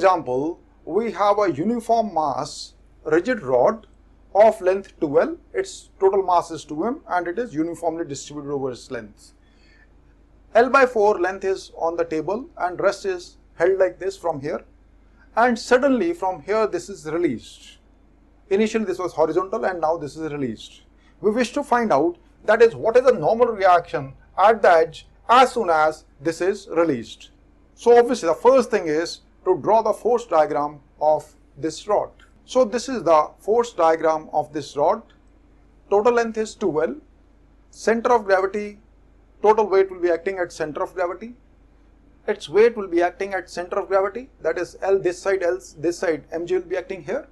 example, we have a uniform mass rigid rod of length 2L, its total mass is 2m and it is uniformly distributed over its length. L by 4 length is on the table and rest is held like this from here, and suddenly from here this is released. Initially this was horizontal and now this is released. We wish to find out, that is, what is the normal reaction at the edge as soon as this is released. So obviously the first thing is to draw the force diagram of this rod. So this is the force diagram of this rod. Total length is 2L. Center of gravity, total weight will be acting at center of gravity. Its weight will be acting at center of gravity, that is L this side, L this side, mg will be acting here.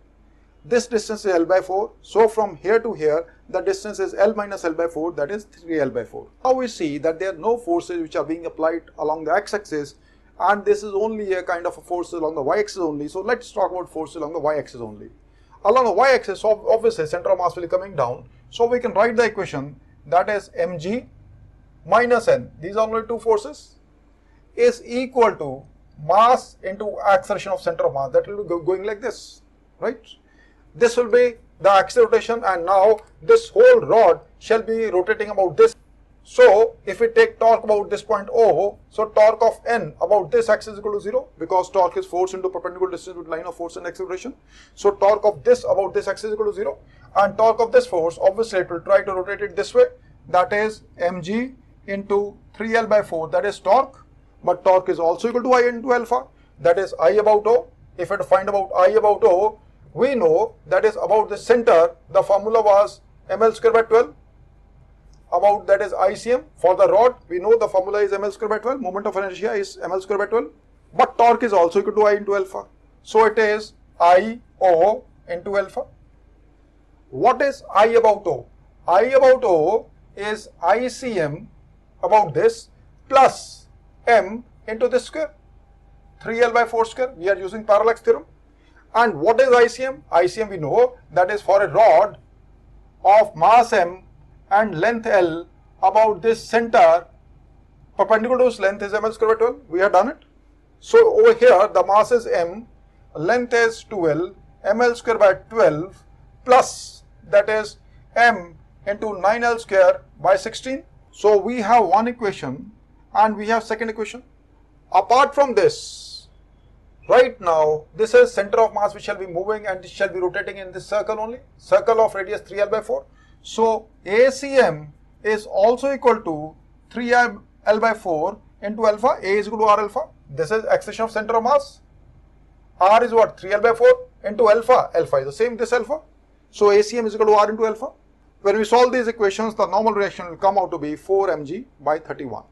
This distance is L by 4. So from here to here, the distance is L minus L by 4, that is 3L by 4. Now we see that there are no forces which are being applied along the x-axis, and this is only a kind of a force along the y-axis only. So let's talk about forces along the y-axis only. Along the y-axis, obviously center of mass will be coming down. So we can write the equation, that is mg minus n, these are only two forces, is equal to mass into acceleration of center of mass. That will be going like this, right? This will be the axis rotation, and now this whole rod shall be rotating about this. So if we take torque about this point O, so torque of N about this axis is equal to 0, because torque is force into perpendicular distance with line of force and acceleration. So torque of this about this axis is equal to 0, and torque of this force, obviously it will try to rotate it this way, that is mg into 3L by 4, that is torque, but torque is also equal to I into alpha, that is I about O. If we find about I about O, we know that is about the center, the formula was ml square by 12. About that is ICM. For the rod, we know the formula is ml square by 12. Moment of inertia is ml square by 12. But torque is also equal to I into alpha. So it is I O into alpha. What is I about O? I about O is ICM about this plus m into this square. 3L by 4 square. We are using parallax theorem. And what is ICM? ICM we know that is for a rod of mass m and length L about this center, perpendicular to its length is ml square by 12. We have done it. So over here the mass is m, length is 2L, ml square by 12 plus, that is m into 9L square by 16. So we have one equation and we have second equation. Apart from this, right now this is center of mass which shall be moving and it shall be rotating in this circle only, circle of radius 3L by 4. So ACM is also equal to 3L by 4 into alpha. A is equal to R alpha. This is acceleration of center of mass. R is what? 3L by 4 into alpha. Alpha is the same, this alpha. So ACM is equal to R into alpha. When we solve these equations, the normal reaction will come out to be 4 mg by 31.